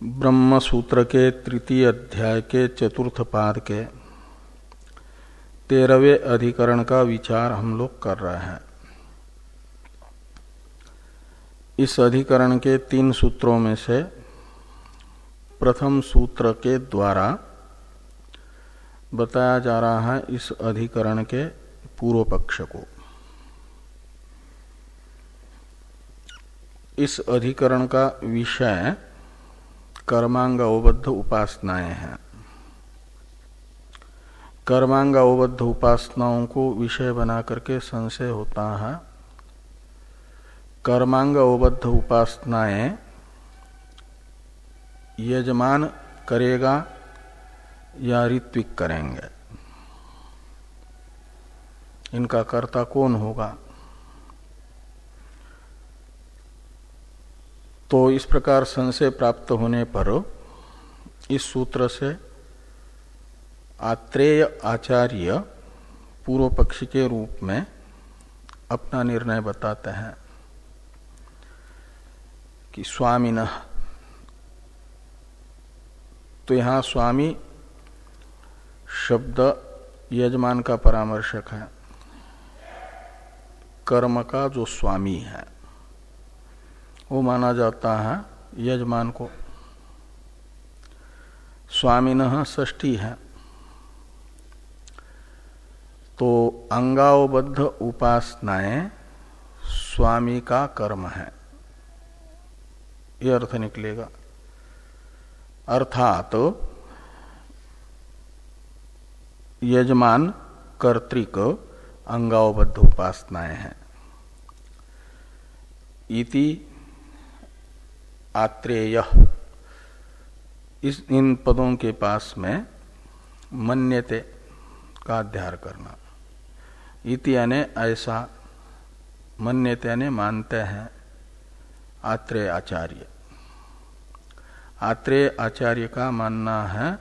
ब्रह्म सूत्र के तृतीय अध्याय के चतुर्थ पाद के 13वें अधिकरण का विचार हम लोग कर रहे हैं। इस अधिकरण के 3 सूत्रों में से प्रथम सूत्र के द्वारा बताया जा रहा है इस अधिकरण के पूर्व पक्ष को। इस अधिकरण का विषय कर्मांगोबद्ध उपासनाएं हैं। कर्मांगोबद्ध उपासनाओं को विषय बना करके संशय होता है। कर्मांगोबद्ध उपासनाएं यजमान करेगा या ऋत्विक करेंगे, इनका कर्ता कौन होगा। तो इस प्रकार संशय प्राप्त होने पर इस सूत्र से आत्रेय आचार्य पूर्व पक्षी के रूप में अपना निर्णय बताते हैं कि स्वामिनः। तो यहाँ स्वामी शब्द यजमान का परामर्शक है, कर्म का जो स्वामी है वो माना जाता है यजमान को। स्वामिनः षष्ठी है। तो अंगावबद्ध उपासनाएं स्वामी का कर्म है, यह अर्थ निकलेगा। अर्थात यजमान कर्तृक अंगावबद्ध उपासनाएं हैं। इति आत्रेय, इन पदों के पास में मन्यते का अध्यार करना। इति यानी ऐसा, मन्यते यानी मानते हैं आत्रेय आचार्य। आत्रेय आचार्य का मानना है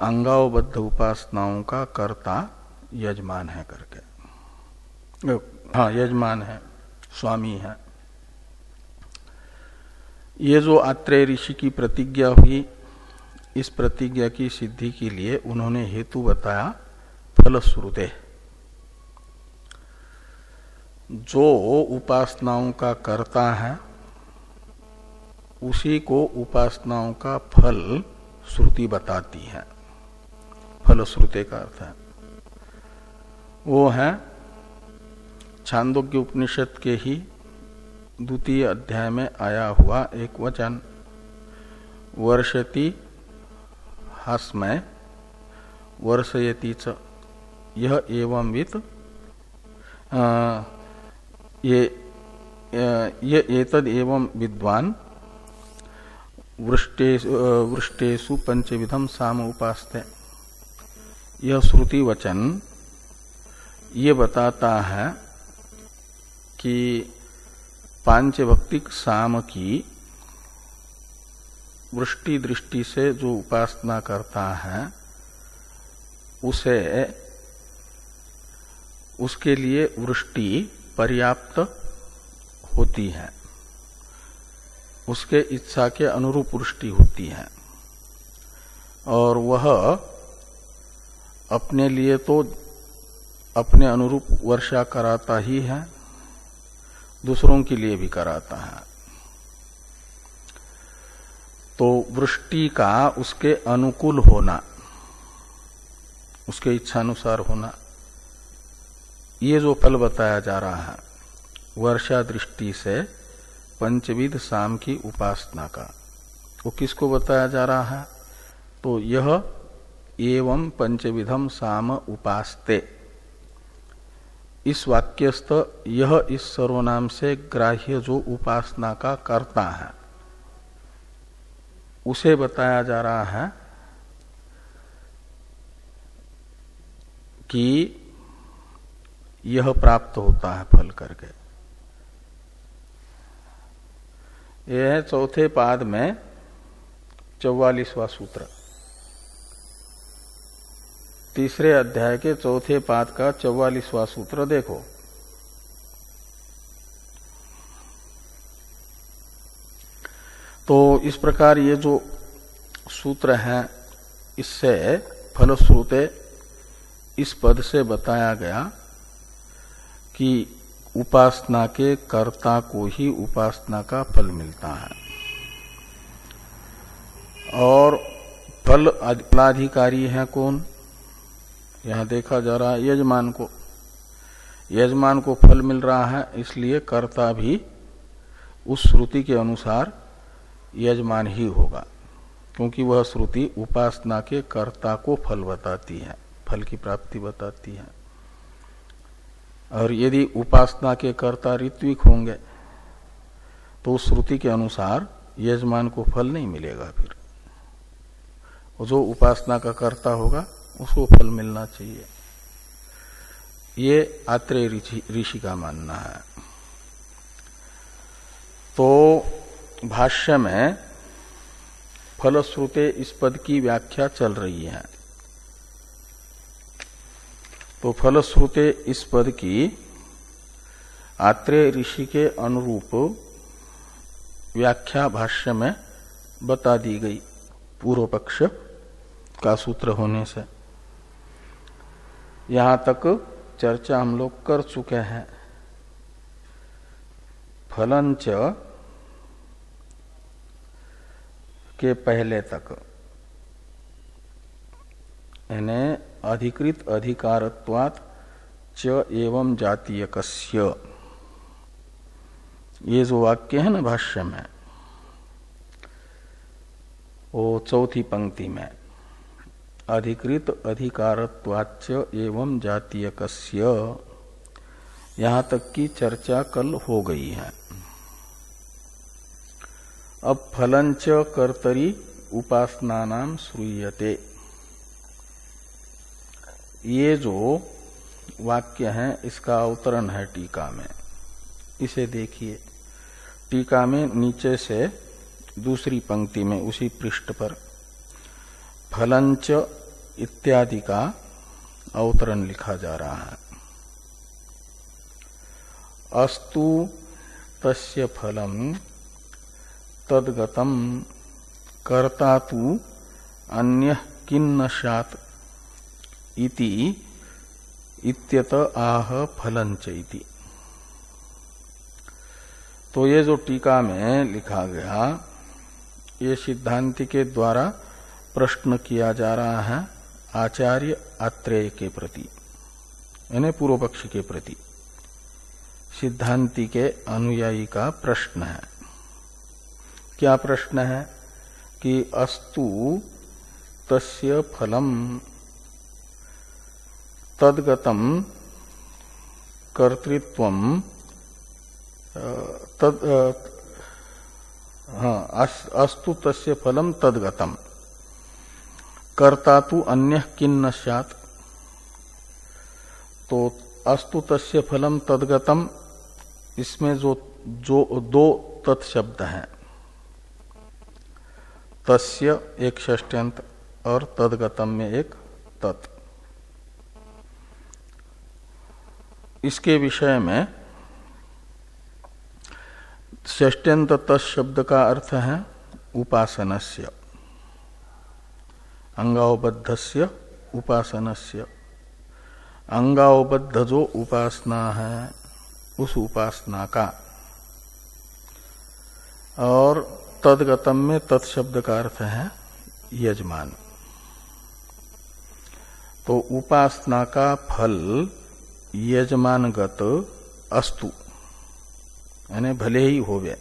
अंगावबद्ध उपासनाओं का कर्ता यजमान है करके। हाँ, यजमान है, स्वामी है। ये जो आत्रेय ऋषि की प्रतिज्ञा हुई, इस प्रतिज्ञा की सिद्धि के लिए उन्होंने हेतु बताया फलश्रुते। जो उपासनाओं का कर्ता है उसी को उपासनाओं का फल श्रुति बताती है। फलश्रुते का अर्थ है वो है छांदोग्य उपनिषद के ही द्वितीय अध्याय में आया हुआ एक वचन, वर्षति हस्मय वर्षयति च यह एवं वित ये एतद एवं विद्वान वृष्टेषु पंचविधम साम उपास्ते। यह श्रुति वचन ये बताता है कि पांचभक्तिक साम की वृष्टि दृष्टि से जो उपासना करता है उसे, उसके लिए वृष्टि पर्याप्त होती है, उसके इच्छा के अनुरूप वृष्टि होती है। और वह अपने लिए तो अपने अनुरूप वर्षा कराता ही है, दूसरों के लिए भी कराता है। तो वृष्टि का उसके अनुकूल होना, उसके इच्छानुसार होना, ये जो फल बताया जा रहा है वर्षा दृष्टि से पंचविध साम की उपासना का, वो किसको बताया जा रहा है। तो यह एवं पंचविधम साम उपास्ते, इस वाक्यस्थ यह इस सर्वनाम से ग्राह्य जो उपासना का कर्ता है उसे बताया जा रहा है कि यह प्राप्त होता है फल करके। यह है चौथे पाद में 44वां सूत्र, तीसरे अध्याय के चौथे पाद का 44वां सूत्र देखो। तो इस प्रकार ये जो सूत्र है, इससे फलश्रुते इस पद से बताया गया कि उपासना के कर्ता को ही उपासना का फल मिलता है, और फलाधिकारी है कौन? यहां देखा जा रहा है यजमान को। यजमान को फल मिल रहा है, इसलिए कर्ता भी उस श्रुति के अनुसार यजमान ही होगा, क्योंकि वह श्रुति उपासना के कर्ता को फल बताती है, फल की प्राप्ति बताती है। और यदि उपासना के कर्ता ऋत्विक होंगे तो उस श्रुति के अनुसार यजमान को फल नहीं मिलेगा। फिर जो उपासना का कर्ता होगा उसको फल मिलना चाहिए, ये आत्रेय ऋषि का मानना है। तो भाष्य में फलश्रुते इस पद की व्याख्या चल रही है। तो फलश्रुते इस पद की आत्रेय ऋषि के अनुरूप व्याख्या भाष्य में बता दी गई, पूर्व पक्ष का सूत्र होने से। यहां तक चर्चा हम लोग कर चुके हैं। फलंच के पहले तक, यानी अधिकृत अधिकारत्वात् च एवं जातीयकस्य, ये जो वाक्य है ना भाष्य में, वो चौथी पंक्ति में, अधिकृत अधिकारत्वाच्च एवं जातीयकस्य, यहां तक की चर्चा कल हो गई है। अब फलंच कर्तरी उपासनानां श्रूयते, ये जो वाक्य है इसका अवतरण है टीका में। इसे देखिए, टीका में नीचे से दूसरी पंक्ति में उसी पृष्ठ पर फलंच इत्यादि का अवतरण लिखा जा रहा है। अस्तु तस्य फलम तद्गतम कर्ता तु अन्यः किन्न स्यात् इति इत्यत आह फलंच इति। तो ये जो टीका में लिखा गया, ये सिद्धांति के द्वारा प्रश्न किया जा रहा है आचार्य आत्रेय के प्रति, यानी पूर्व पक्षी के प्रति। सिद्धांति के अनुयायी का प्रश्न है। क्या प्रश्न है? कि अस्तु तस्य फलम तद्गतम कर्तृत्वम अस्तु तस्य फलम तद्गतम कर्ता तु अन्यः किन्न स्यात्। तो अस्तु तस्य फलम तद्गतम, इसमें जो दो तत्शब्द हैं, तस्य एक षष्ट्यंत और तद्गतम में एक तत्, इसके विषय में षष्ट्यंत तत्शब्द का अर्थ है उपासनस्य, अंगावबद्धस्य उपासनस्य। अंगावबद्ध जो उपासना है उस उपासना का, और तद्गतम में तत्शब्द का अर्थ है यजमान। तो उपासना का फल यजमानगत अस्तु, यानी भले ही होवे।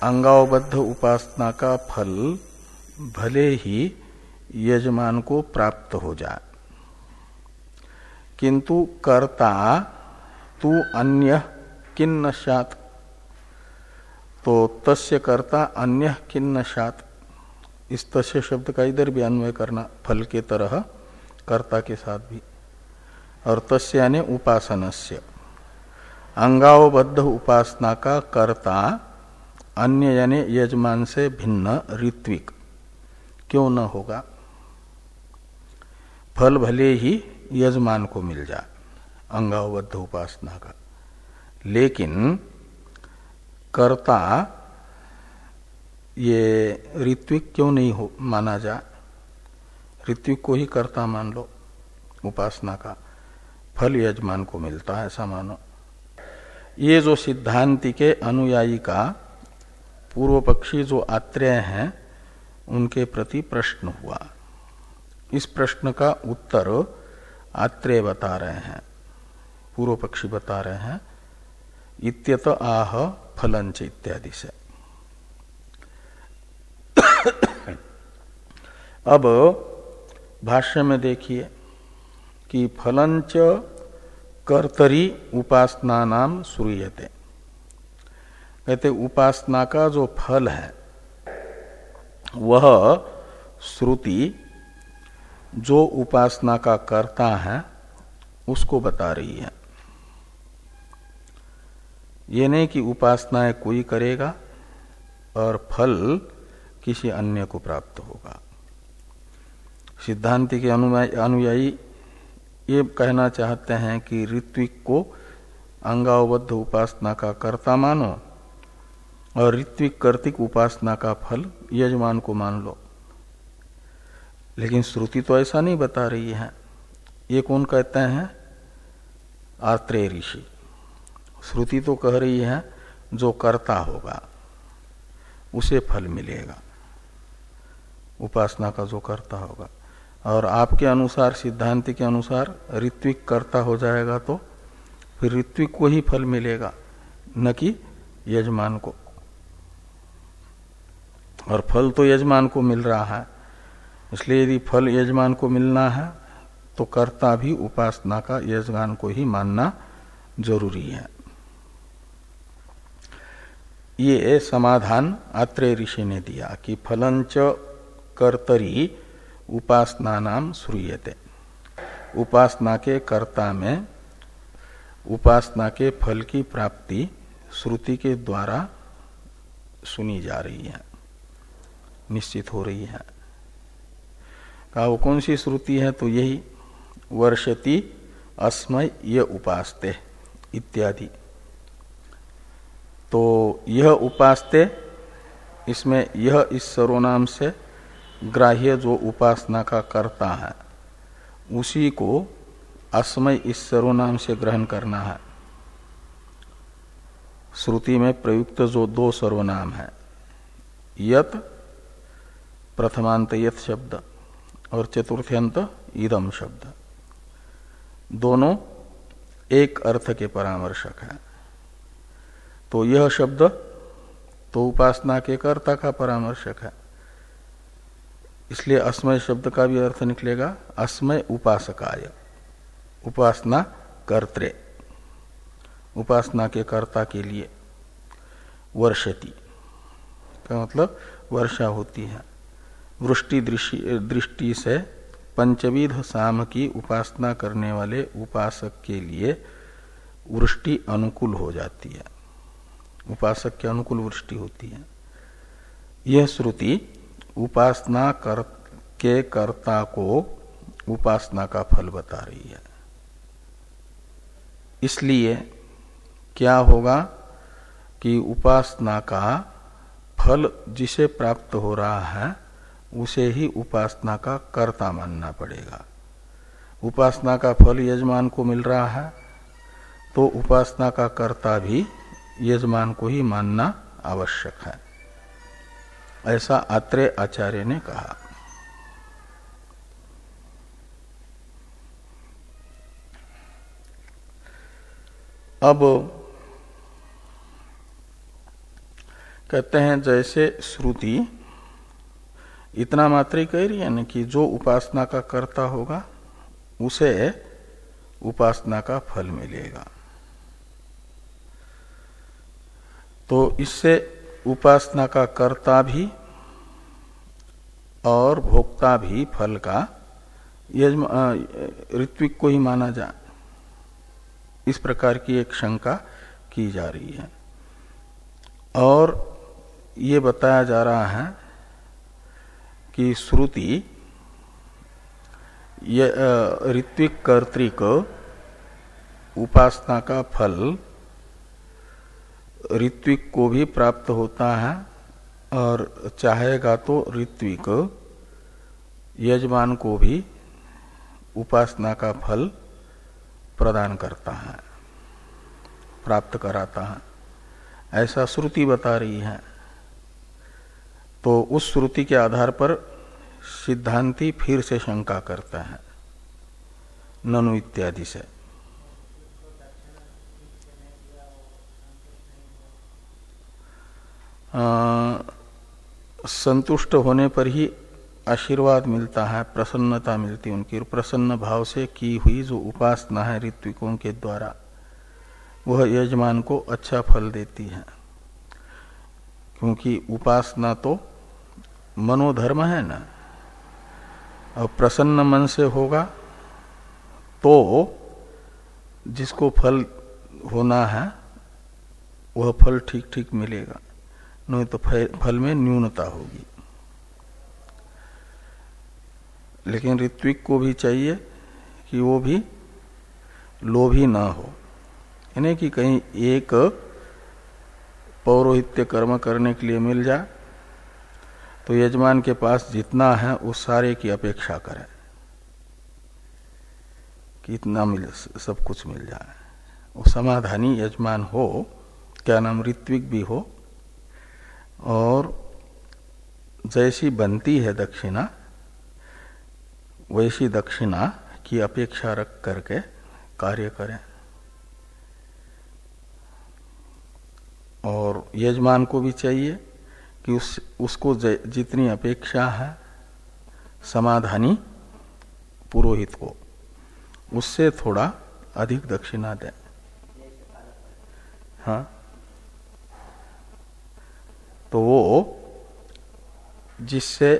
अंगावबद्ध उपासना का फल भले ही यजमान को प्राप्त हो जाए, किंतु कर्ता तु अन्य किन्न स्यात्। तो तस्य कर्ता अन्य किन्न स्यात्, इस तस्य शब्द का इधर भी अन्वय करना, फल के तरह कर्ता के साथ भी। और तस्य यानी उपासनस्य, अंगावबद्ध उपासना का कर्ता अन्य यानी यजमान से भिन्न ऋत्विक क्यों न होगा। फल भले ही यजमान को मिल जाए अंगावबद्ध उपासना का, लेकिन कर्ता ये ऋत्विक क्यों नहीं हो माना जाए? ऋत्विक को ही कर्ता मान लो, उपासना का फल यजमान को मिलता है, ऐसा मानो। ये जो सिद्धांति के अनुयायी का पूर्व पक्षी जो आत्रेय हैं उनके प्रति प्रश्न हुआ। इस प्रश्न का उत्तर आत्रेय बता रहे हैं, पूर्व पक्षी बता रहे हैं, इत्यत आह फलंच इत्यादि से। अब भाष्य में देखिए कि फलंच कर्तरी उपासना नाम श्रूयते। कहते उपासना का जो फल है वह श्रुति जो उपासना का कर्ता है उसको बता रही है। ये नहीं कि उपासनाएं कोई करेगा और फल किसी अन्य को प्राप्त होगा। सिद्धांति के अनुयायी ये कहना चाहते हैं कि ऋत्विक को अंगावबद्ध उपासना का कर्ता मानो और ऋत्विक कर्तिक उपासना का फल यजमान को मान लो। लेकिन श्रुति तो ऐसा नहीं बता रही है। ये कौन कहते हैं? आत्रेय ऋषि। श्रुति तो कह रही है जो कर्ता होगा उसे फल मिलेगा, उपासना का जो कर्ता होगा। और आपके अनुसार, सिद्धांति के अनुसार ऋत्विक कर्ता हो जाएगा तो फिर ऋत्विक को ही फल मिलेगा, न कि यजमान को। और फल तो यजमान को मिल रहा है, इसलिए यदि फल यजमान को मिलना है तो कर्ता भी उपासना का यजमान को ही मानना जरूरी है। ये समाधान आत्रेय ऋषि ने दिया कि फलंच कर्तरी उपासना नाम श्रूयते। उपासना के कर्ता में उपासना के फल की प्राप्ति श्रुति के द्वारा सुनी जा रही है, निश्चित हो रही है। कहा वो कौन सी श्रुति है? तो यही वर्षति अस्मय ये उपास्ते इत्यादि। तो यह उपास्ते, इसमें यह इस सर्वनाम से ग्राह्य जो उपासना का कर्ता है उसी को अस्मय इस सर्वनाम से ग्रहण करना है। श्रुति में प्रयुक्त जो दो सर्वनाम है, यत प्रथमांत यत शब्द और चतुर्थ्यंत इदम शब्द, दोनों एक अर्थ के परामर्शक है। तो यह शब्द तो उपासना के कर्ता का परामर्शक है, इसलिए अस्मय शब्द का भी अर्थ निकलेगा अस्मय उपासकाय, उपासना कर्त्रे, उपासना के कर्ता के लिए। वर्षति का मतलब वर्षा होती है। वृष्टि दृष्टि से पंचविध साम की उपासना करने वाले उपासक के लिए वृष्टि अनुकूल हो जाती है, उपासक के अनुकूल वृष्टि होती है। यह श्रुति उपासना के कर्ता को उपासना का फल बता रही है। इसलिए क्या होगा कि उपासना का फल जिसे प्राप्त हो रहा है उसे ही उपासना का कर्ता मानना पड़ेगा। उपासना का फल यजमान को मिल रहा है तो उपासना का कर्ता भी यजमान को ही मानना आवश्यक है, ऐसा आत्रेय आचार्य ने कहा। अब कहते हैं जैसे श्रुति इतना मात्र ही कह रही है न कि जो उपासना का कर्ता होगा उसे उपासना का फल मिलेगा, तो इससे उपासना का कर्ता भी और भोक्ता भी फल का ऋत्विक को ही माना जाए, इस प्रकार की एक शंका की जा रही है। और ये बताया जा रहा है कि श्रुति ऋत्विक कर्तृक उपासना का फल ऋत्विक को भी प्राप्त होता है और चाहेगा तो ऋत्विक यजमान को भी उपासना का फल प्रदान करता है, प्राप्त कराता है, ऐसा श्रुति बता रही है। तो उस श्रुति के आधार पर सिद्धांती फिर से शंका करता है ननु इत्यादि से। संतुष्ट होने पर ही आशीर्वाद मिलता है, प्रसन्नता मिलती है उनकी। प्रसन्न भाव से की हुई जो उपासना है ऋत्विकों के द्वारा, वह यजमान को अच्छा फल देती है, क्योंकि उपासना तो मनोधर्म है ना। और प्रसन्न मन से होगा तो जिसको फल होना है वह फल ठीक ठीक मिलेगा, नहीं तो फल में न्यूनता होगी। लेकिन ऋत्विक को भी चाहिए कि वो भी लोभी ना हो, यानी कि कहीं एक पौरोहित्य कर्म करने के लिए मिल जाए तो यजमान के पास जितना है उस सारे की अपेक्षा करे कि इतना मिल, सब कुछ मिल जाए। वो समाधानी यजमान हो, क्या नाम, ऋत्विक भी हो, और जैसी बनती है दक्षिणा वैसी दक्षिणा की अपेक्षा रख करके कार्य करें। और यजमान को भी चाहिए कि उसको जितनी अपेक्षा है समाधानी पुरोहित को, उससे थोड़ा अधिक दक्षिणा दें। हाँ, तो वो जिससे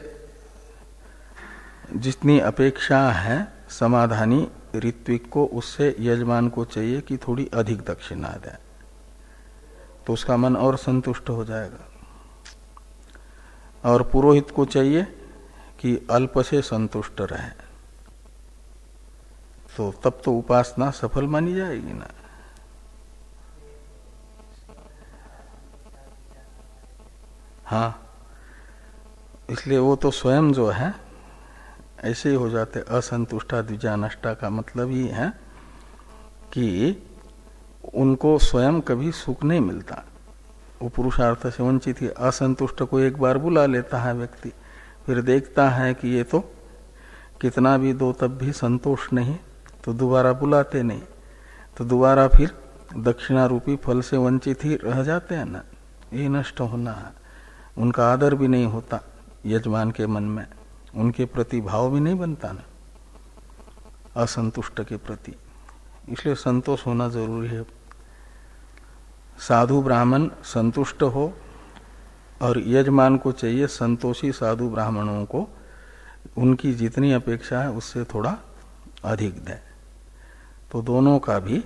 जितनी अपेक्षा है समाधानी ऋत्विक को, उससे यजमान को चाहिए कि थोड़ी अधिक दक्षिणा दें, तो उसका मन और संतुष्ट हो जाएगा। और पुरोहित को चाहिए कि अल्प से संतुष्ट रहे, तो तब तो उपासना सफल मानी जाएगी ना। हाँ, इसलिए वो तो स्वयं जो है ऐसे ही हो जाते। असंतुष्टा द्विजा नष्टा का मतलब ही है कि उनको स्वयं कभी सुख नहीं मिलता, वो पुरुषार्थ से वंचित ही। असंतुष्ट को एक बार बुला लेता है व्यक्ति, फिर देखता है कि ये तो कितना भी दो तब भी संतोष नहीं, तो दोबारा बुलाते नहीं, तो दोबारा फिर दक्षिणा रूपी फल से वंचित ही रह जाते हैं ना। ये नष्ट होना है। उनका आदर भी नहीं होता यजमान के मन में, उनके प्रति भाव भी नहीं बनता ना असंतुष्ट के प्रति। इसलिए संतोष होना जरूरी है। साधु ब्राह्मण संतुष्ट हो, और यजमान को चाहिए संतोषी साधु ब्राह्मणों को उनकी जितनी अपेक्षा है उससे थोड़ा अधिक दे, तो दोनों का भी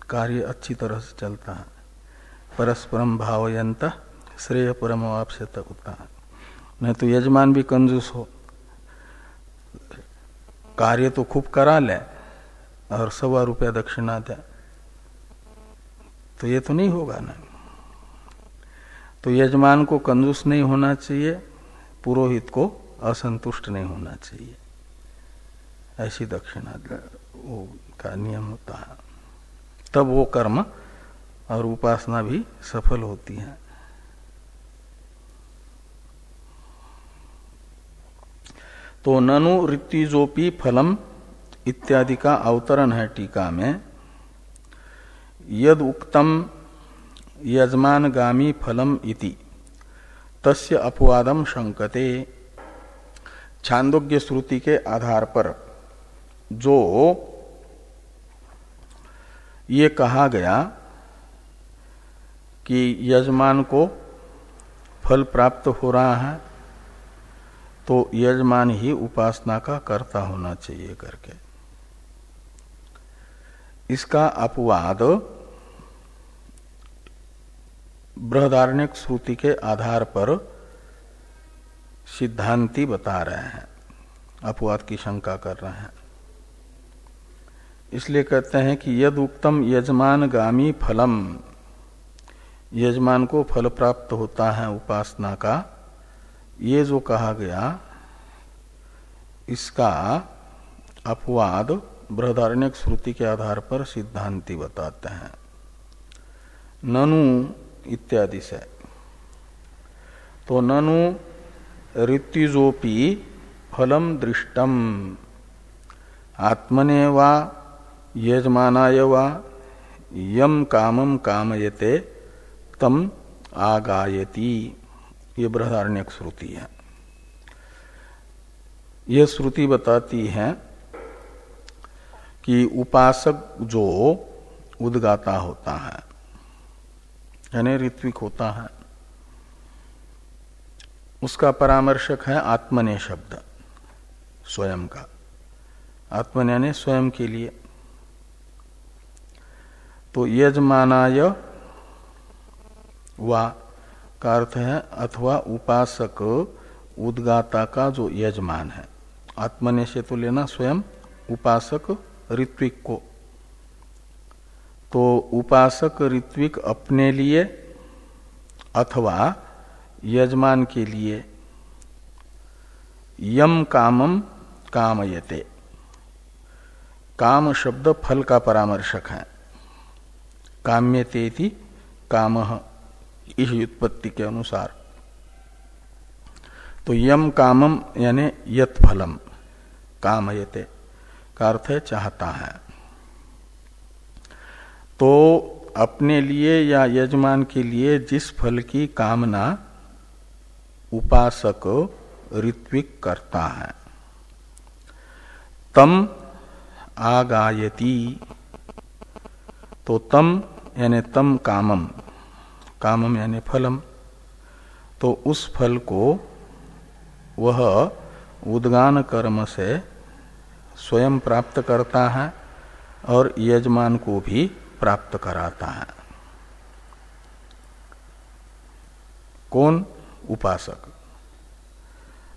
कार्य अच्छी तरह से चलता है। परस्परम भावयंत श्रेय परमवाप्स्यत होता है। नहीं तो यजमान भी कंजूस हो, कार्य तो खूब करा ले और 100 रुपया दक्षिणा दे, तो ये तो नहीं होगा ना। तो यजमान को कंजूस नहीं होना चाहिए, पुरोहित को असंतुष्ट नहीं होना चाहिए, ऐसी दक्षिणा वो का नियम होता है। तब वो कर्म और उपासना भी सफल होती है। तो ननु ऋत्विजोपि फलम इत्यादि का अवतरण है टीका में। यद उक्तम यजमानगामी फलम इति तस्य अपवादम शंकते। छांदोग्य श्रुति के आधार पर जो ये कहा गया कि यजमान को फल प्राप्त हो रहा है, तो यजमान ही उपासना का कर्ता होना चाहिए करके, इसका अपवाद बृहदारण्यक श्रुति के आधार पर सिद्धांती बता रहे हैं, अपवाद की शंका कर रहे हैं। इसलिए कहते हैं कि यद उक्तम यजमानगामी फलम, यजमान को फल प्राप्त होता है उपासना का, ये जो कहा गया इसका अपवाद बृहदारण्यक श्रुति के आधार पर सिद्धांति बताते हैं ननु इत्यादि से। तो ननु ऋत्विजोपि फलम दृष्टम आत्मने वा यजमानाय वा यम कामम कामयते तम आगायति, ये बृहदारण्यक श्रुति है। यह श्रुति बताती है कि उपासक जो उद्गाता होता है यानी ऋत्विक होता है, उसका परामर्शक है आत्मने शब्द, स्वयं का। आत्मने यानी स्वयं के लिए। तो यजमानाय वा का अर्थ है अथवा उपासक उद्गाता का जो यजमान है। आत्मने से तो लेना स्वयं उपासक ऋत्विक को। तो उपासक ऋत्विक अपने लिए अथवा यजमान के लिए यम कामम कामयते, काम शब्द फल का परामर्शक है। काम्यतेति कामः, इस व्युत्पत्ति के अनुसार। तो यम कामम यानी यत फलम कामयते का अर्थ है चाहता है। तो अपने लिए या यजमान के लिए जिस फल की कामना उपासक ऋत्विक करता है तम आगायति। तो तम यानी तम कामम, कामम यानी फलम, तो उस फल को वह उद्गान कर्म से स्वयं प्राप्त करता है और यजमान को भी प्राप्त कराता है। कौन? उपासक।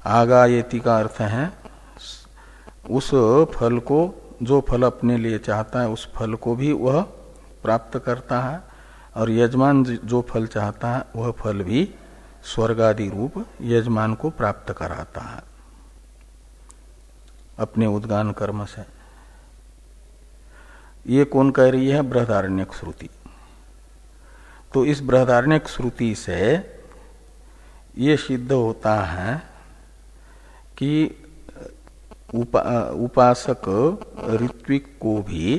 आगायति का अर्थ है उस फल को, जो फल अपने लिए चाहता है उस फल को भी वह प्राप्त करता है और यजमान जो फल चाहता है वह फल भी स्वर्गादि रूप यजमान को प्राप्त कराता है अपने उद्गान कर्म से। ये कौन कह रही है? बृहदारण्यक श्रुति। तो इस बृहदारण्यक श्रुति से ये सिद्ध होता है कि उपासक ऋत्विक को भी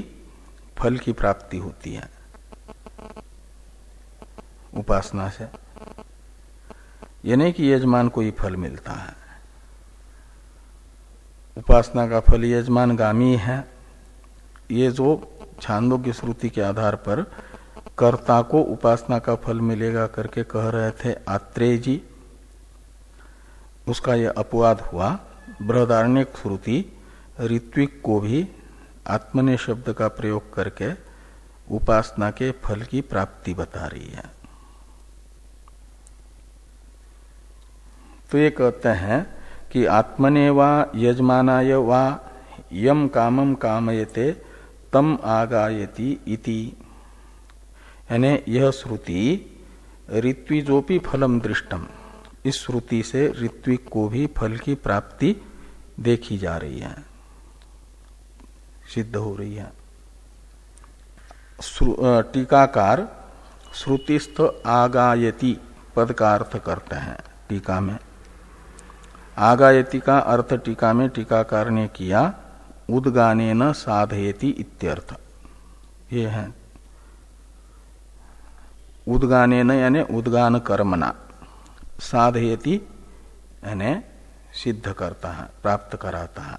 फल की प्राप्ति होती है उपासना से। ये नहीं कि यजमान को ही फल मिलता है। उपासना का फल यजमान गामी है। ये जो छांदोग्य श्रुति के आधार पर कर्ता को उपासना का फल मिलेगा करके कह रहे थे आत्रेय जी, उसका यह अपवाद हुआ। बृहदारण्यक श्रुति ऋत्विक को भी आत्मने शब्द का प्रयोग करके उपासना के फल की प्राप्ति बता रही है। तो ये कहते हैं कि आत्मने वा यजमानाय वा यम कामम कामयते तम आगायति इति, यानी यह श्रुति ऋत्विजोपि फलम दृष्टम, इस श्रुति से ऋत्विक को भी फल की प्राप्ति देखी जा रही है, सिद्ध हो रही है। टीकाकार श्रुतिस्थ आगायति पद का अर्थ करते हैं टीका में। आगायति का अर्थ टीका में टीकाकार ने किया उद्गानेन साधयति इत्यर्थ। ये है उद्गानेन यानी उद्गान कर्मणा, साधयति यानी सिद्ध करता है, प्राप्त कराता है,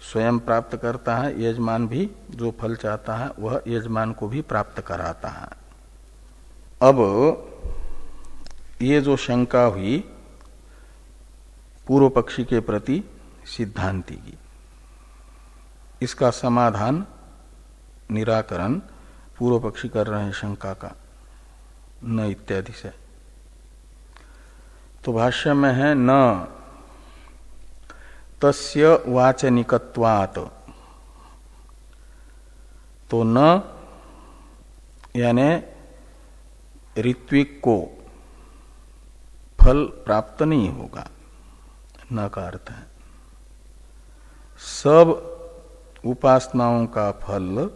स्वयं प्राप्त करता है। यजमान भी जो फल चाहता है वह यजमान को भी प्राप्त कराता है। अब ये जो शंका हुई पूर्व पक्षी के प्रति सिद्धांति की, इसका समाधान निराकरण पूर्व पक्षी कर रहे हैं शंका का न इत्यादि से। तो भाष्य में है न तस्य वाचनिकत्वात्, तो न यानी ऋत्विक को फल प्राप्त नहीं होगा, न का अर्थ है। सब उपासनाओं का फल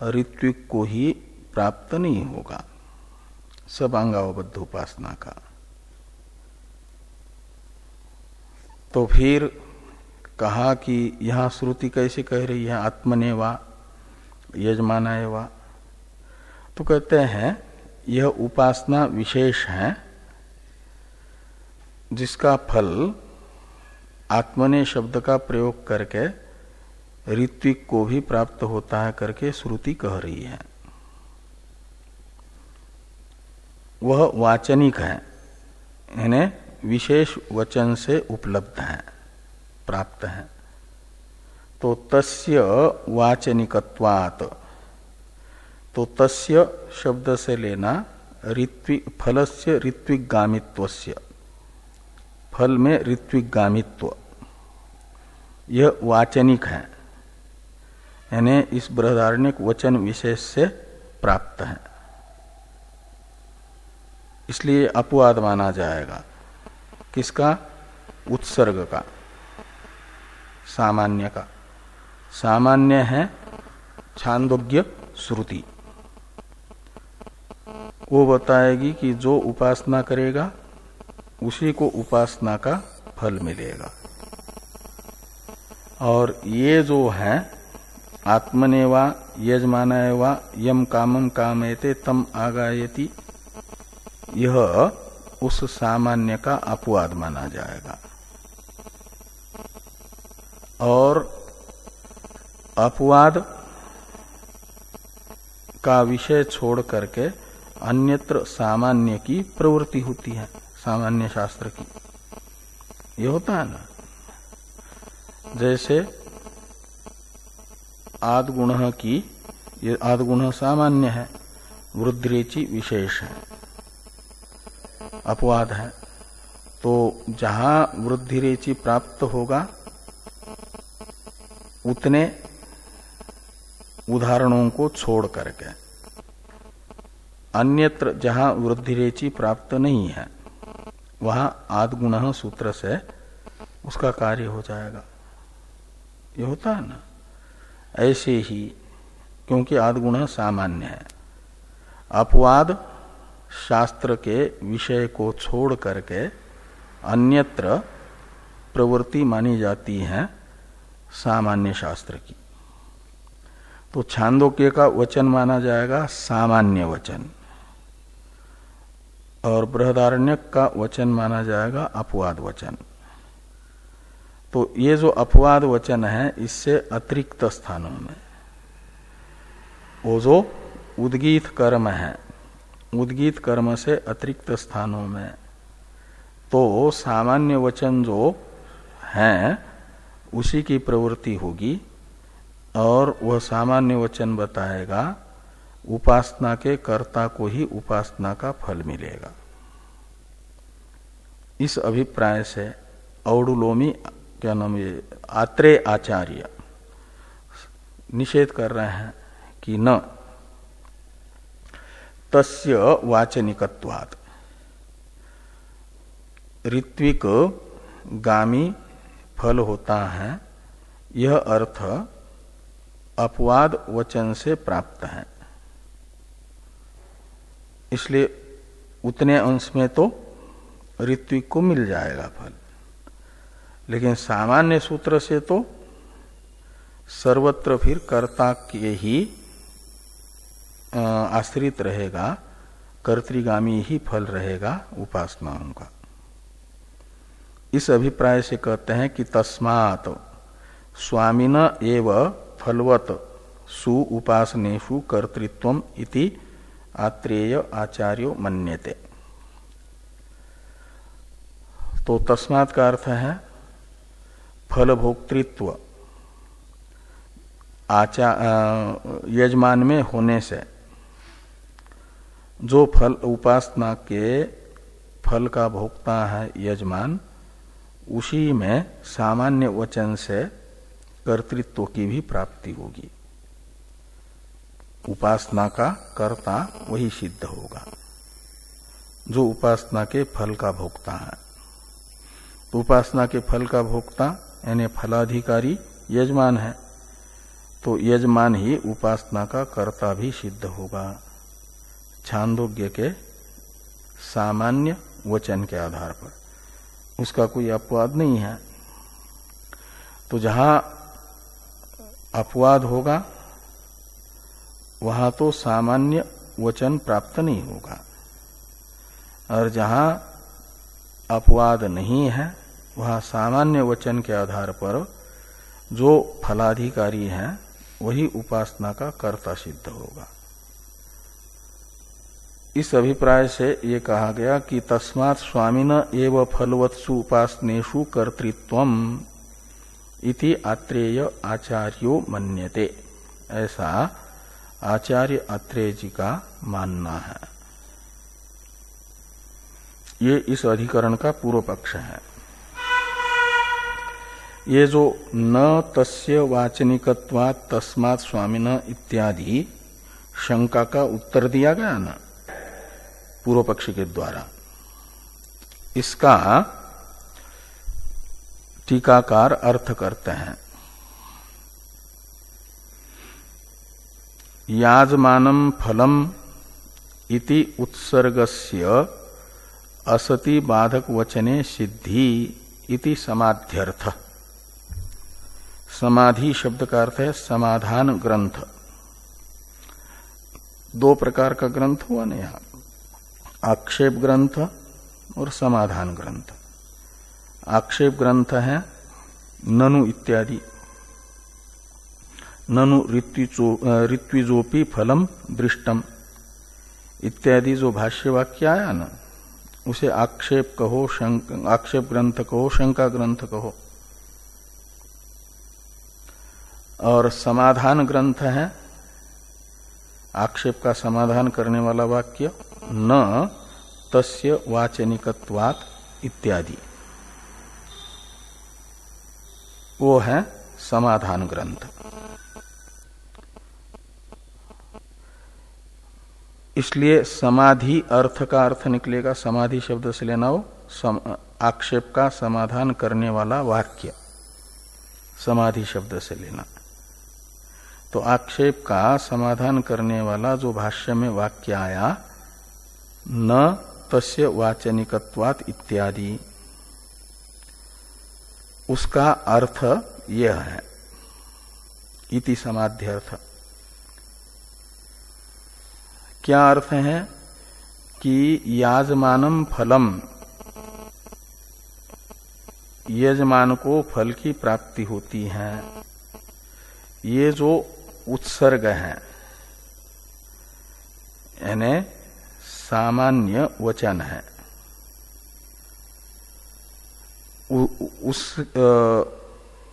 ऋत्विक को ही प्राप्त नहीं होगा, सब अंगावबद्ध उपासना का। तो फिर कहा कि यहां श्रुति कैसे कह रही है आत्मनेवा यजमानाय वा, तो कहते हैं यह उपासना विशेष है जिसका फल आत्मने शब्द का प्रयोग करके ऋत्विक को भी प्राप्त होता है करके श्रुति कह रही है। वह वाचनिक है, यानी विशेष वचन से उपलब्ध है, प्राप्त है। तो तस्य वाचनिकत्वात्, तो तस्य शब्द से लेना ऋत्विक, फलस्य ऋत्विक गामित्वस्य, फल में ऋत्विक गामित्व, यह वाचनिक है, यानी इस बृहदारण्यक वचन विशेष से प्राप्त है, इसलिए अपवाद माना जाएगा। किसका? उत्सर्ग का, सामान्य का। सामान्य है छांदोग्य श्रुति, वो बताएगी कि जो उपासना करेगा उसी को उपासना का फल मिलेगा। और ये जो है आत्मनेवा यजमानाय वा यम कामम कामयते तम आगायति, यह उस सामान्य का अपवाद माना जाएगा। और अपवाद का विषय छोड़ करके अन्यत्र सामान्य की प्रवृत्ति होती है, सामान्य शास्त्र की। यह होता है ना, जैसे आदगुण की, ये आदगुण सामान्य है, वृद्धिरेचि विशेष है, अपवाद है। तो जहां वृद्धिरेचि प्राप्त होगा उतने उदाहरणों को छोड़ करके, अन्यत्र जहां वृद्धिरेचि प्राप्त नहीं है वहां आदगुण सूत्र से उसका कार्य हो जाएगा। ये होता है ना, ऐसे ही, क्योंकि आदगुण सामान्य है। अपवाद शास्त्र के विषय को छोड़ करके अन्यत्र प्रवृत्ति मानी जाती है सामान्य शास्त्र की। तो छांदोग्य का वचन माना जाएगा सामान्य वचन, और बृहदारण्यक का वचन माना जाएगा अपवाद वचन। तो ये जो अपवाद वचन है, इससे अतिरिक्त स्थानों में वो जो उद्गीत कर्म है, उद्गीत कर्म से अतिरिक्त स्थानों में तो सामान्य वचन जो है उसी की प्रवृत्ति होगी, और वह सामान्य वचन बताएगा उपासना के कर्ता को ही उपासना का फल मिलेगा। इस अभिप्राय से औडुलोमी, क्या नाम, ये आत्रेय आचार्य निषेध कर रहे हैं कि न तस्य वाचनिकत्वात्, ऋत्विक गामी फल होता है, यह अर्थ अपवाद वचन से प्राप्त है। इसलिए उतने अंश में तो ऋत्विक को मिल जाएगा फल, लेकिन सामान्य सूत्र से तो सर्वत्र फिर कर्ता के ही आश्रित रहेगा, कर्तृगामी ही फल रहेगा उपासनाओं का। इस अभिप्राय से कहते हैं कि तस्मात् स्वामिन एव फलवत सु उपासनेषु कर्तृत्वम इति आत्रेय आचार्यो मन्यते। तो तस्मात् का अर्थ है फल भोक्तृत्व यजमान में होने से जो फल उपासना के फल का भोक्ता है यजमान, उसी में सामान्य वचन से कर्तृत्व की भी प्राप्ति होगी। उपासना का कर्ता वही सिद्ध होगा। जो उपासना के फल का भोक्ता है। तो उपासना के फल का भोक्ता यानी फलाधिकारी यजमान है, तो यजमान ही उपासना का कर्ता भी सिद्ध होगा छांदोग्य के सामान्य वचन के आधार पर, उसका कोई अपवाद नहीं है। तो जहां अपवाद होगा वहां तो सामान्य वचन प्राप्त नहीं होगा, और जहां अपवाद नहीं है वहां सामान्य वचन के आधार पर जो फलाधिकारी है वही उपासना का कर्ता सिद्ध होगा। इस अभिप्राय से ये कहा गया कि तस्मात् स्वामिन एव फलवत्सु उपासनेषु कर्तृत्वम इति आत्रेय आचार्यो मन्यते, ऐसा आचार्य आत्रेय जी का मानना है। ये इस अधिकरण का पूर्व पक्ष है। ये जो न तस्य वाचनिकत्वात् तस्मात् स्वामिन इत्यादि शंका का उत्तर दिया गया ना पूर्व पक्ष के द्वारा, इसका टीकाकार अर्थ करते हैं। याजमानं फलम इति उत्सर्गस्य असति बाधक वचने सिद्धि इति समाध्यर्थ। समाधि शब्द का अर्थ है समाधान ग्रंथ। दो प्रकार का ग्रंथ हुआ ना यहाँ, आक्षेप ग्रंथ और समाधान ग्रंथ। आक्षेप ग्रंथ है ननु इत्यादि, ननु ऋत्विजोपि फलम दृष्टम इत्यादि जो भाष्य वाक्य आया ना, उसे आक्षेप कहो, आक्षेप ग्रंथ कहो, शंका ग्रंथ कहो। और समाधान ग्रंथ है आक्षेप का समाधान करने वाला वाक्य, न तस्य वाचनिकत्वात् इत्यादि, वो है समाधान ग्रंथ। इसलिए समाधि अर्थ का अर्थ निकलेगा, समाधि शब्द से लेना हो आक्षेप का समाधान करने वाला वाक्य, समाधि शब्द से लेना। तो आक्षेप का समाधान करने वाला जो भाष्य में वाक्य आया, न तस्य वाचनिकत्वात् इत्यादि, उसका अर्थ यह है इति समाध्यर्थ। क्या अर्थ है कि याजमानम फलम, यजमान को फल की प्राप्ति होती है, ये जो उत्सर्ग है यानी सामान्य वचन है,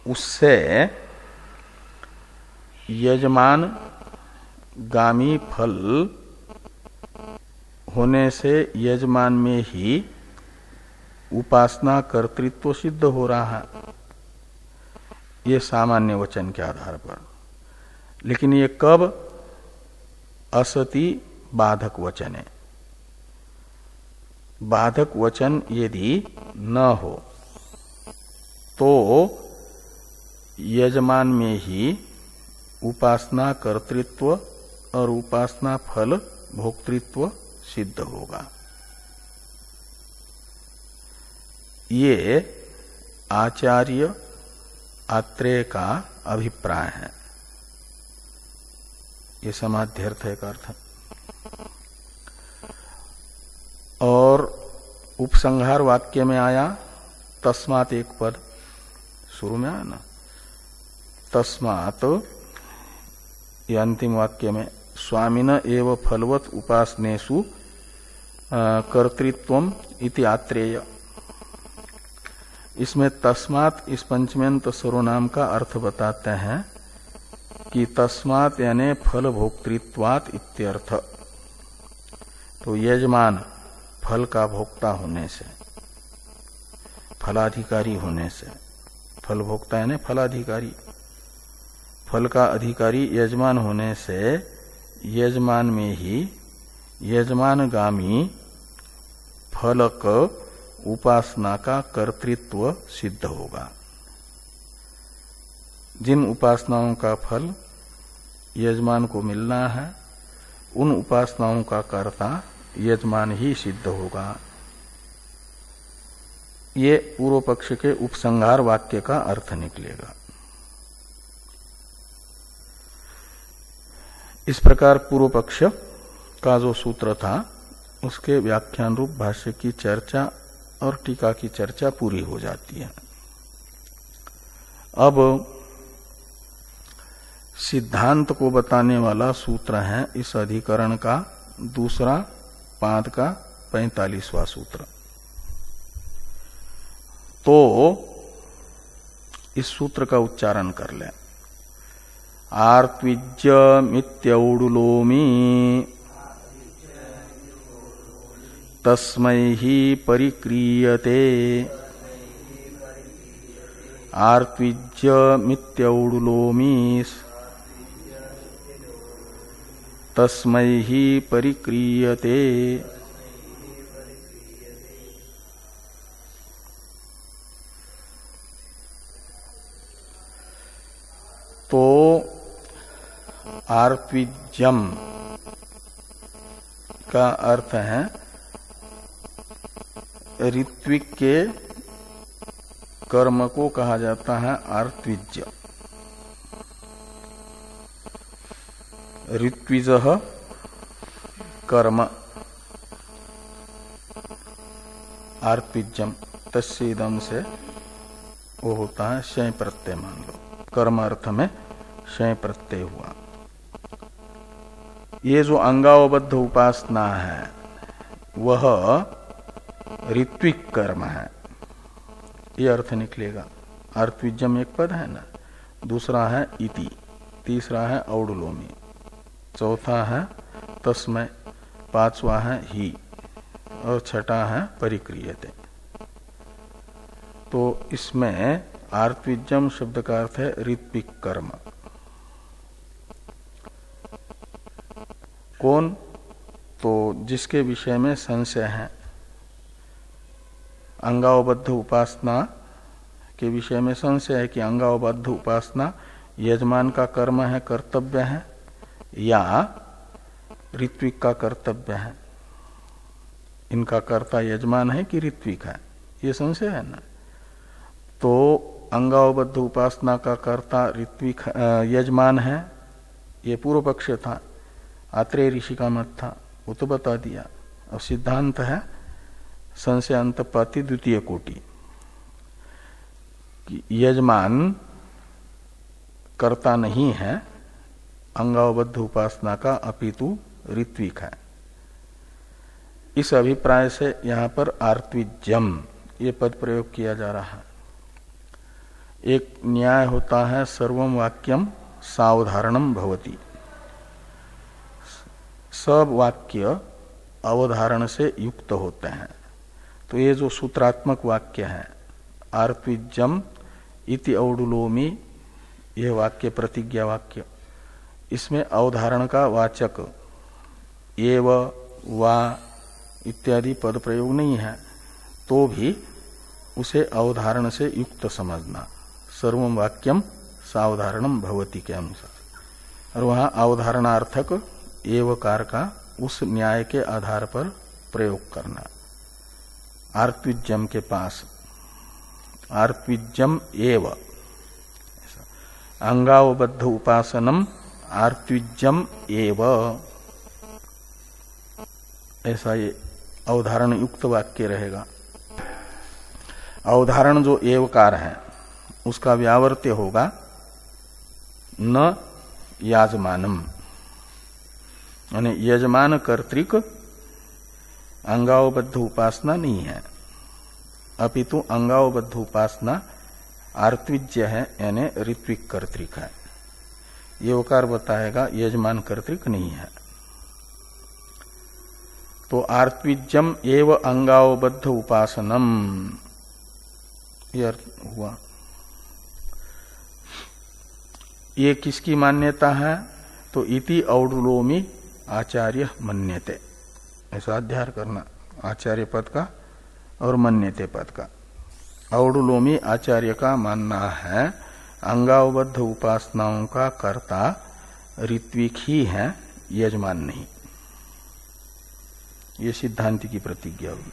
उससे यजमान गामी फल होने से यजमान में ही उपासना कर्तृत्व सिद्ध हो रहा है, ये सामान्य वचन के आधार पर। लेकिन ये कब? असति बाधक वचन है। बाधक वचन यदि न हो तो यजमान में ही उपासना कर्तृत्व और उपासना फल भोक्तृत्व सिद्ध होगा। ये आचार्य आत्रेय का अभिप्राय है। ये समाध्यर्थ है का अर्थ। और उपसंहार वाक्य में आया तस्मात्, एक पद शुरू में आया ना, तस्मात्, ये अंतिम वाक्य में स्वामिन एव फलवत उपासनेषु कर्तृत्वम इति आत्रेय। इसमें तस्मात् इस पंचमेंत सर्वनाम का अर्थ बताते हैं कि तस्मात् यानी फल भोक्तृत्वात् इत्यर्थ। तो यजमान फल का भोक्ता होने से, फलाधिकारी होने से, फल भोक्ता यानी फलाधिकारी, फल का अधिकारी यजमान होने से यजमान में ही यजमानगामी फलक उपासना का कर्तृत्व सिद्ध होगा। जिन उपासनाओं का फल यजमान को मिलना है उन उपासनाओं का कर्ता यजमान ही सिद्ध होगा। ये पूर्व पक्ष के उपसंहार वाक्य का अर्थ निकलेगा। इस प्रकार पूर्व पक्ष का जो सूत्र था उसके व्याख्यान रूप भाष्य की चर्चा और टीका की चर्चा पूरी हो जाती है। अब सिद्धांत को बताने वाला सूत्र है इस अधिकरण का दूसरा पाद का 45वां सूत्र। तो इस सूत्र का उच्चारण कर लें। आर्त्विज्यमित्यौडुलोमी तस्मै ही परिक्रियते। आर्त्विज्यमित्यौडुलोमी तस्मै ही परिक्रियते। तो आर्त्विज्यम का अर्थ है ऋत्विक के कर्म को कहा जाता है आर्त्विज्य। ऋत्विज कर्म आर्त्विज्यम तस्सीदम से वो होता है शय प्रत्यय। मान लो कर्म अर्थ में शय प्रत्यय हुआ। ये जो अंगावबद्ध उपासना है वह ऋत्विक कर्म है, ये अर्थ निकलेगा। आर्त्विज्यम एक पद है ना, दूसरा है इति, तीसरा है औडुलोमी, चौथा है तस्मय, पांचवा है ही और छठा है परिक्रियते। तो इसमें आर्त्विज्यम शब्द का अर्थ है ऋत्विक कर्म। कौन? तो जिसके विषय में संशय है। अंगावबद्ध उपासना के विषय में संशय है कि अंगावबद्ध उपासना यजमान का कर्म है, कर्तव्य है, या ऋत्विक का कर्तव्य है। इनका कर्ता यजमान है कि ऋत्विक है, ये संशय है ना। तो अंगावबद्ध उपासना का कर्ता ऋत्विक यजमान है, ये पूर्व पक्ष था। आत्रेय ऋषि का मत था, वो तो बता दिया। अब सिद्धांत है संशय अंतपाती द्वितीय कोटि, यजमान कर्ता नहीं है अंगावबद्ध उपासना का, अपितु ऋत्विक है। इस अभिप्राय से यहां पर आर्त्विज्यम ये पद प्रयोग किया जा रहा है। एक न्याय होता है सर्वम वाक्यम सावधारणम भवति, सब वाक्य अवधारण से युक्त होते हैं। तो ये जो सूत्रात्मक वाक्य है आर्त्विज्यम इति औडुलोमी, यह वाक्य प्रतिज्ञा वाक्य, इसमें अवधारण का वाचक एव वा इत्यादि पद प्रयोग नहीं है, तो भी उसे अवधारण से युक्त समझना। सर्वम वाक्यम सावधारणम भवति के अनुसार। और वहां अवधारणार्थक एवकार का उस न्याय के आधार पर प्रयोग करना। आर्त्विज्यम के पास आर्त्विज्यम एव, अंगावबद्ध उपासनम आर्त्विज्यम एव, ऐसा ये अवधारण युक्त वाक्य रहेगा। अवधारण जो एवकार है उसका व्यावर्त्य होगा न याजमानम, यानी यजमान कर्तृक अंगावबद्ध उपासना नहीं है, अपितु अंगावबद्ध उपासना आर्त्विज्य है, यानी ऋत्विक कर्तृक है। ये ओकार बताएगा यजमान कर्तृक नहीं है। तो आर्त्विज्यम एव अंगावबद्ध उपासनम, यह हुआ। ये किसकी मान्यता है? तो इति औडुलोमी आचार्य मन्यते, ऐसा अध्ययन करना। आचार्य पद का और मन्यते पद का। औडुलोमी आचार्य का मानना है अंगावबद्ध उपासनाओं का कर्ता ऋत्विक ही है, यजमान नहीं। ये सिद्धांति की प्रतिज्ञा हुई।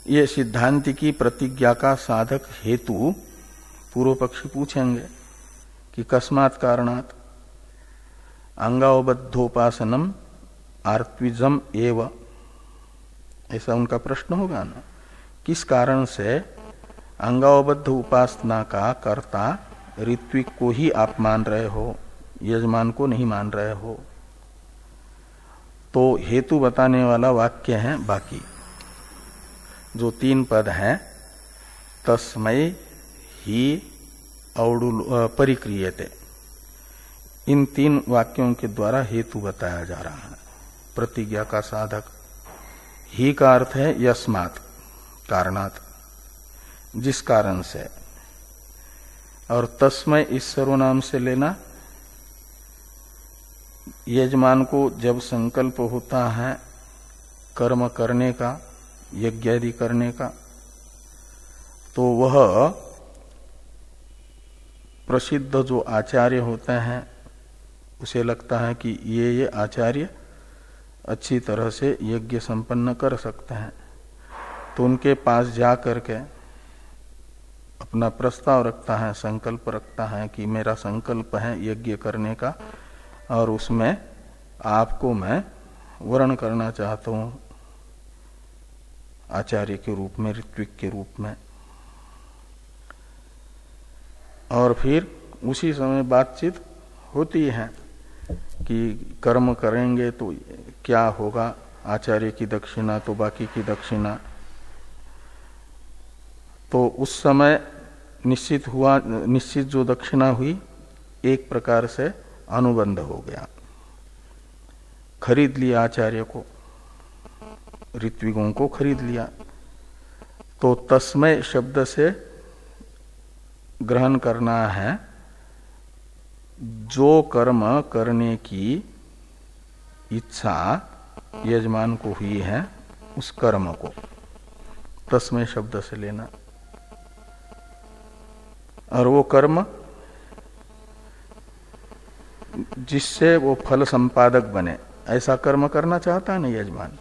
ये सिद्धांति की प्रतिज्ञा का साधक हेतु पूर्व पक्षी पूछेंगे कि कस्मात् कारणात् अंगावबद्धोपासनम आर्त्विजम एव, ऐसा उनका प्रश्न होगा ना। किस कारण से अंगावबद्ध उपासना का कर्ता ऋत्विक को ही आप मान रहे हो, यजमान को नहीं मान रहे हो? तो हेतु बताने वाला वाक्य है बाकी जो 3 पद हैं, तस्मै ही औडुल परिक्रियते। इन 3 वाक्यों के द्वारा हेतु बताया जा रहा है प्रतिज्ञा का साधक। ही का अर्थ है यस्मात्, कारणात्, जिस कारण से, और तस्मै इस सर्वनाम से लेना। यजमान को जब संकल्प होता है कर्म करने का, यज्ञ आदि करने का, तो वह प्रसिद्ध जो आचार्य होते हैं उसे लगता है कि ये आचार्य अच्छी तरह से यज्ञ संपन्न कर सकते हैं, तो उनके पास जा करके अपना प्रस्ताव रखता है, संकल्प रखता है कि मेरा संकल्प है यज्ञ करने का और उसमें आपको मैं वर्ण करना चाहता हूं आचार्य के रूप में, ऋत्विक के रूप में। और फिर उसी समय बातचीत होती है कि कर्म करेंगे तो क्या होगा, आचार्य की दक्षिणा तो बाकी की दक्षिणा। तो उस समय निश्चित जो दक्षिणा हुई एक प्रकार से अनुबंध हो गया, खरीद लिया आचार्य को, ऋत्विकों को खरीद लिया। तो तस्मै शब्द से ग्रहण करना है जो कर्म करने की इच्छा यजमान को हुई है उस कर्म को तस्मै शब्द से लेना। और वो कर्म जिससे वो फल संपादक बने, ऐसा कर्म करना चाहता है ना यजमान।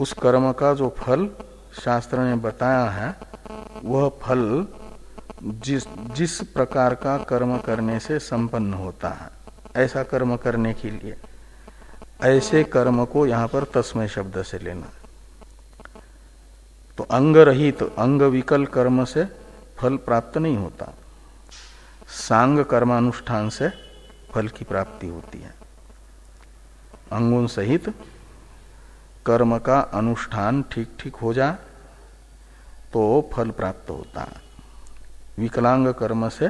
उस कर्म का जो फल शास्त्र ने बताया है वह फल जिस प्रकार का कर्म करने से संपन्न होता है, ऐसा कर्म करने के लिए, ऐसे कर्म को यहां पर तस्मै शब्द से लेना। तो अंग रहित, अंग विकल कर्म से फल प्राप्त नहीं होता, सांग कर्मानुष्ठान से फल की प्राप्ति होती है। अंगों सहित कर्म का अनुष्ठान ठीक ठीक हो जाए तो फल प्राप्त होता है, विकलांग कर्म से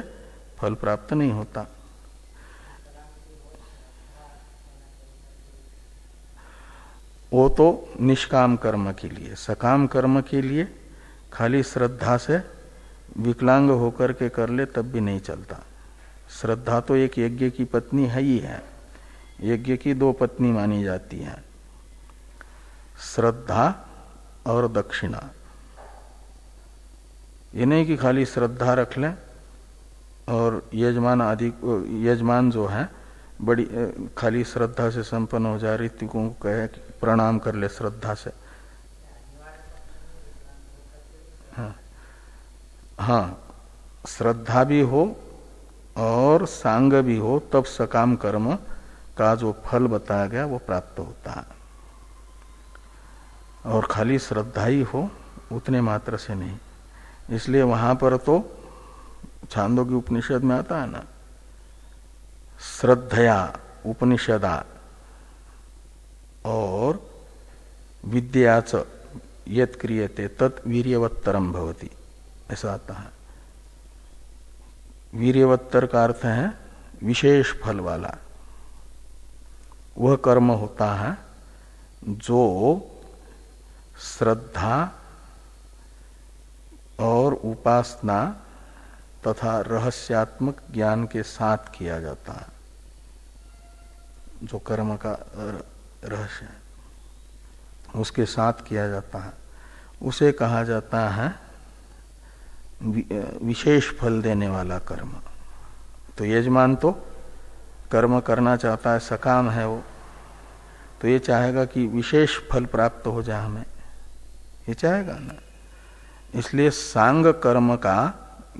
फल प्राप्त नहीं होता। वो तो निष्काम कर्म के लिए, सकाम कर्म के लिए खाली श्रद्धा से विकलांग होकर के कर ले तब भी नहीं चलता। श्रद्धा तो एक यज्ञ की पत्नी है ही है, यज्ञ की 2 पत्नी मानी जाती है, श्रद्धा और दक्षिणा। ये नहीं कि खाली श्रद्धा रख लें और यजमान जो है बड़ी खाली श्रद्धा से संपन्न हो जाए, ऋत्विकों को कहे कि प्रणाम कर ले श्रद्धा से। हाँ, श्रद्धा भी हो और सांग भी हो तब सकाम कर्म का जो फल बताया गया वो प्राप्त होता है। और खाली श्रद्धा ही हो उतने मात्र से नहीं। इसलिए वहां पर तो छांदोग्य उपनिषद में आता है ना, श्रद्धया उपनिषदा और विद्याच यत् क्रियते तत् वीर्यवत्तरम भवति, ऐसा आता है। वीर्यवत्तर का अर्थ है विशेष फल वाला। वह कर्म होता है जो श्रद्धा और उपासना तथा रहस्यात्मक ज्ञान के साथ किया जाता है। जो कर्म का रहस्य है, उसके साथ किया जाता है, उसे कहा जाता है विशेष फल देने वाला कर्म। तो यजमान तो कर्म करना चाहता है, सकाम है वो, तो ये चाहेगा कि विशेष फल प्राप्त हो जाए हमें, ये चाहेगा ना। इसलिए सांग कर्म का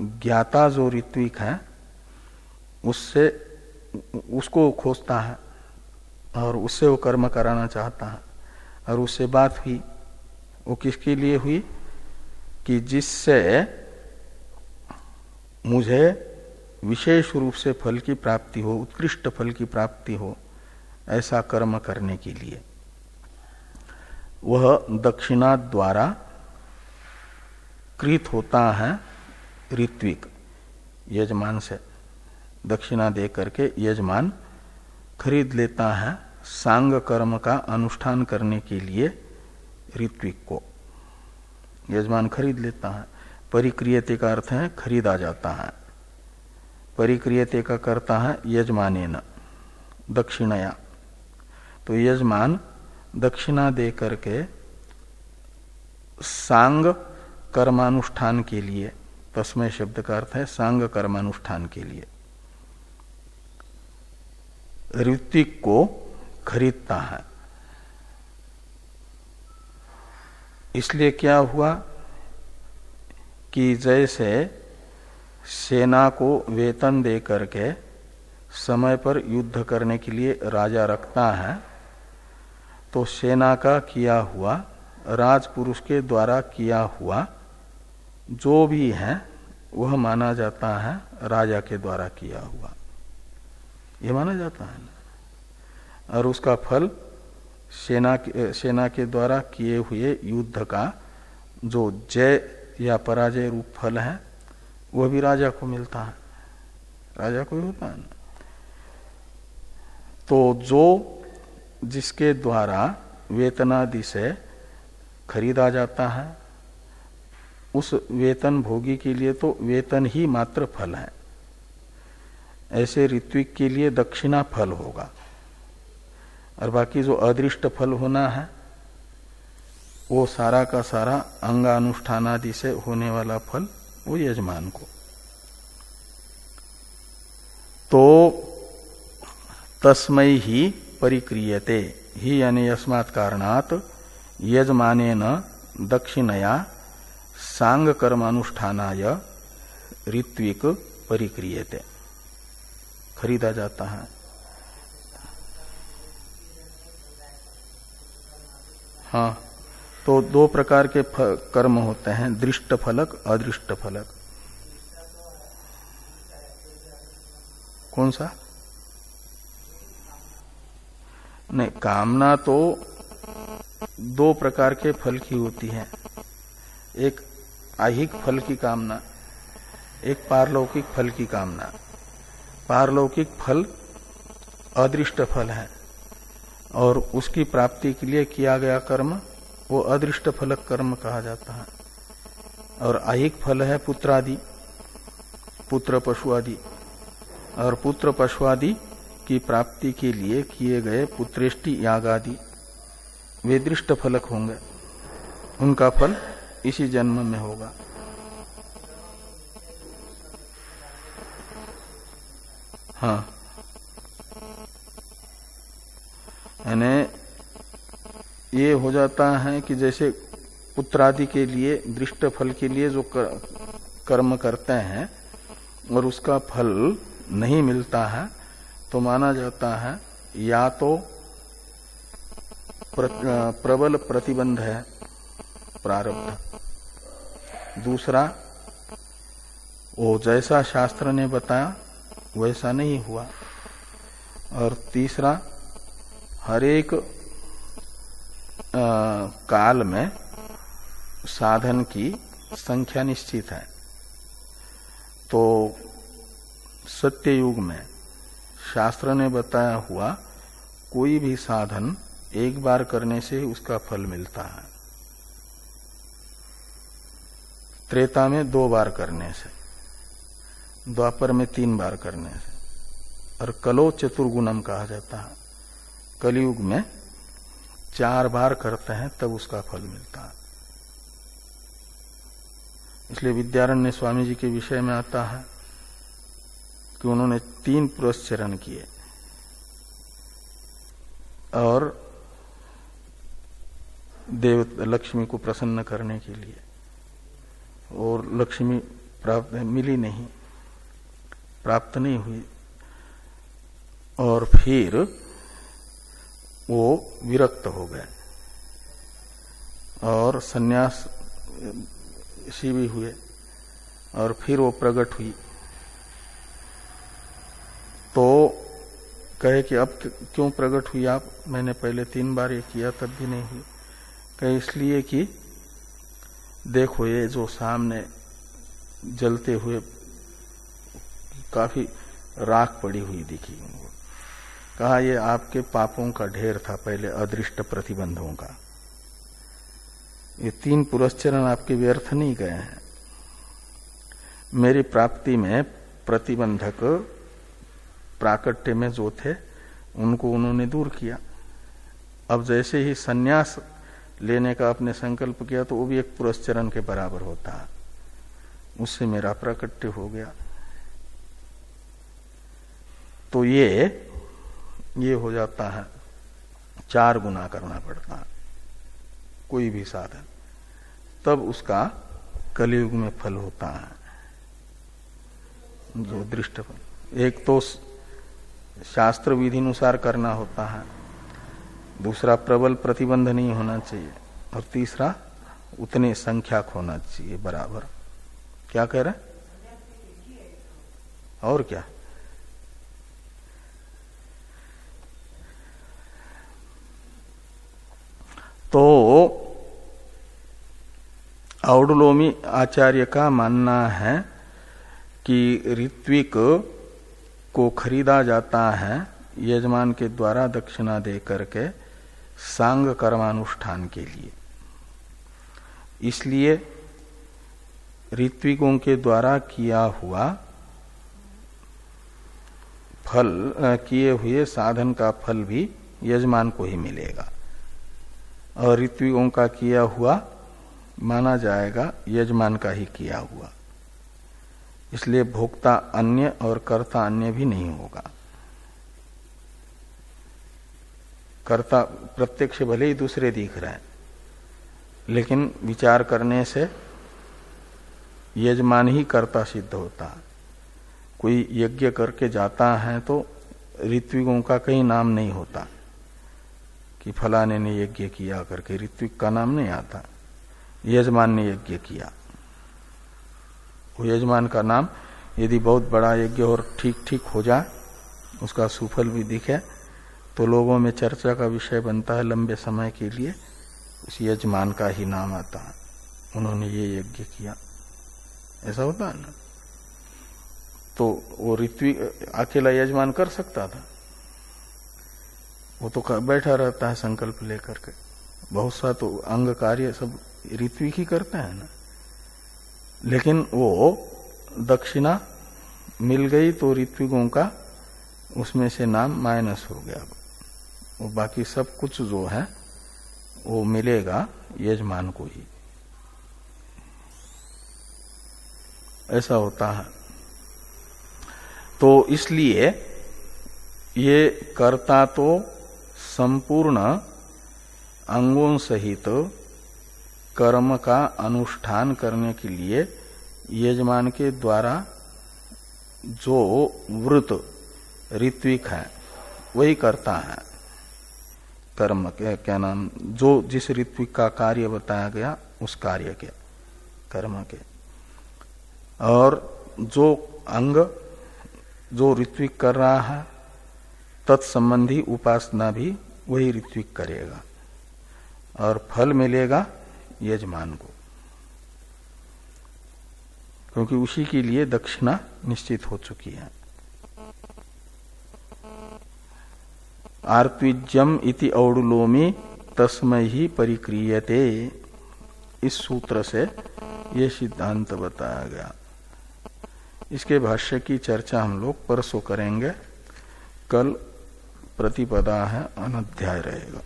ज्ञाता जो ऋत्विक है उससे उसको खोजता है और उससे वो कर्म कराना चाहता है। और उससे बात हुई, वो किसके लिए हुई कि जिससे मुझे विशेष रूप से फल की प्राप्ति हो, उत्कृष्ट फल की प्राप्ति हो, ऐसा कर्म करने के लिए। वह दक्षिणा द्वारा कृत होता है ऋत्विक, यजमान से दक्षिणा दे करके यजमान खरीद लेता है सांग कर्म का अनुष्ठान करने के लिए ऋत्विक को, यजमान खरीद लेता है। परिक्रियते का अर्थ है खरीदा जाता है, परिक्रियते का करता है यजमानेन दक्षिणया। तो यजमान दक्षिणा दे करके सांग कर्मानुष्ठान के लिए, तस्मै शब्द का अर्थ है सांग कर्मानुष्ठान के लिए ऋत्विक को खरीदता है। इसलिए क्या हुआ कि जैसे सेना को वेतन दे करके समय पर युद्ध करने के लिए राजा रखता है, तो सेना का किया हुआ, राजपुरुष के द्वारा किया हुआ जो भी है वह माना जाता है राजा के द्वारा किया हुआ, यह माना जाता है ना। और उसका फल सेना के द्वारा किए हुए युद्ध का जो जय या पराजय रूप फल है वह भी राजा को मिलता है, राजा को ही होता है ना। तो जो जिसके द्वारा वेतनादि से खरीदा जाता है उस वेतन भोगी के लिए तो वेतन ही मात्र फल है। ऐसे ऋत्विक के लिए दक्षिणा फल होगा, और बाकी जो अदृष्ट फल होना है वो सारा का सारा अंगानुष्ठानादि से होने वाला फल वो यजमान को। तो तस्मै ही परिक्रियते ही यानी यस्मात् कारणात् यजमानेन दक्षिणया सांग कर्मानुष्ठानाय ऋत्विक परिक्रियते, खरीदा जाता है। हाँ, तो दो प्रकार के कर्म होते हैं, दृष्ट फलक, अदृष्ट फलक। कौन सा? नहीं, कामना तो दो प्रकार के फल की होती है, एक ऐहिक फल की कामना, एक पारलौकिक फल की कामना। पारलौकिक फल अदृष्ट फल है और उसकी प्राप्ति के लिए किया गया कर्म वो अदृष्ट फलक कर्म कहा जाता है। और ऐहिक फल है पुत्रादि, पुत्र पशु आदि, और पुत्र पशु आदि की प्राप्ति के लिए किए गए पुत्रेष्टि याग आदि वे दृष्ट फलक होंगे, उनका फल इसी जन्म में होगा। हाँ, यानी ये हो जाता है कि जैसे पुत्रादि के लिए दृष्ट फल के लिए जो कर्म करते हैं और उसका फल नहीं मिलता है तो माना जाता है या तो प्रबल प्रतिबंध है प्रारब्ध, दूसरा वो जैसा शास्त्र ने बताया वैसा नहीं हुआ, और तीसरा हरेक काल में साधन की संख्या निश्चित है। तो सत्य युग में शास्त्र ने बताया हुआ कोई भी साधन एक बार करने से उसका फल मिलता है, त्रेता में 2 बार करने से, द्वापर में 3 बार करने से, और कलो चतुर्गुणम कहा जाता है। कलयुग में 4 बार करते हैं तब उसका फल मिलता है। इसलिए विद्यारण्य स्वामी जी के विषय में आता है कि उन्होंने 3 पुरस्चरण किए और देव लक्ष्मी को प्रसन्न करने के लिए, और लक्ष्मी प्राप्त मिली नहीं, प्राप्त नहीं हुई, और फिर वो विरक्त हो गए और सन्यास भी हुए, और फिर वो प्रकट हुई। तो कहे कि अब क्यों प्रकट हुई आप, मैंने पहले 3 बार ये किया तब भी नहीं हुई। कहे इसलिए कि देखो ये जो सामने जलते हुए काफी राख पड़ी हुई दिखी उनको। कहा ये आपके पापों का ढेर था पहले, अदृष्ट प्रतिबंधों का। ये 3 पुरस्चरण आपके व्यर्थ नहीं गए हैं। मेरी प्राप्ति में प्रतिबंधक प्राकट्य में जो थे उनको उन्होंने दूर किया। अब जैसे ही सन्यास लेने का आपने संकल्प किया तो वो भी एक पुरस्चरण के बराबर होता है, उससे मेरा प्राकट्य हो गया। तो ये हो जाता है, 4 गुना करना पड़ता है कोई भी साधन, तब उसका कलियुग में फल होता है जो दृष्ट फल। एक तो शास्त्र विधि अनुसार करना होता है, दूसरा प्रबल प्रतिबंध नहीं होना चाहिए, और तीसरा उतने संख्याक होना चाहिए बराबर। क्या कह रहे और क्या? तो औडुलोमी आचार्य का मानना है कि ऋत्विक को खरीदा जाता है यजमान के द्वारा दक्षिणा दे करके सांग कर्मानुष्ठान के लिए। इसलिए ऋत्विकों के द्वारा किया हुआ फल, किए हुए साधन का फल भी यजमान को ही मिलेगा, और ऋत्विकों का किया हुआ माना जाएगा यजमान का ही किया हुआ। इसलिए भोक्ता अन्य और कर्ता अन्य भी नहीं होगा। कर्ता प्रत्यक्ष भले ही दूसरे दिख रहे हैं, लेकिन विचार करने से यजमान ही कर्ता सिद्ध होता है। कोई यज्ञ करके जाता है तो ऋत्विकों का कहीं नाम नहीं होता कि फलाने ने यज्ञ किया करके, ऋत्विक का नाम नहीं आता। यजमान ने यज्ञ किया, वो यजमान का नाम यदि बहुत बड़ा यज्ञ और ठीक ठीक हो जाए, उसका सुफल भी दिखे, तो लोगों में चर्चा का विषय बनता है लंबे समय के लिए। उस यजमान का ही नाम आता है, उन्होंने ये यज्ञ किया, ऐसा होता है ना। तो वो ऋत्विक अकेला यजमान कर सकता था, वो तो बैठा रहता है संकल्प लेकर के। बहुत सा तो अंग कार्य सब ऋत्विक ही करते हैं ना, लेकिन वो दक्षिणा मिल गई तो ऋत्विकों का उसमें से नाम माइनस हो गया। वो बाकी सब कुछ जो है वो मिलेगा यजमान को ही, ऐसा होता है। तो इसलिए ये कर्ता तो संपूर्ण अंगों सहित कर्म का अनुष्ठान करने के लिए यजमान के द्वारा जो व्रत ऋत्विक है वही करता है। कर्म के क्या नाम, जो जिस ऋत्विक का कार्य बताया गया उस कार्य के कर्म के, और जो अंग जो ऋत्विक कर रहा है तत्संबंधी उपासना भी वही ऋत्विक करेगा, और फल मिलेगा यजमान को, क्योंकि उसी के लिए दक्षिणा निश्चित हो चुकी है। आर्त्विज्यम इति औडुलोमी तस्मै ही परिक्रियते, इस सूत्र से ये सिद्धांत बताया गया। इसके भाष्य की चर्चा हम लोग परसों करेंगे। कल प्रतिपदा है, अनध्याय रहेगा।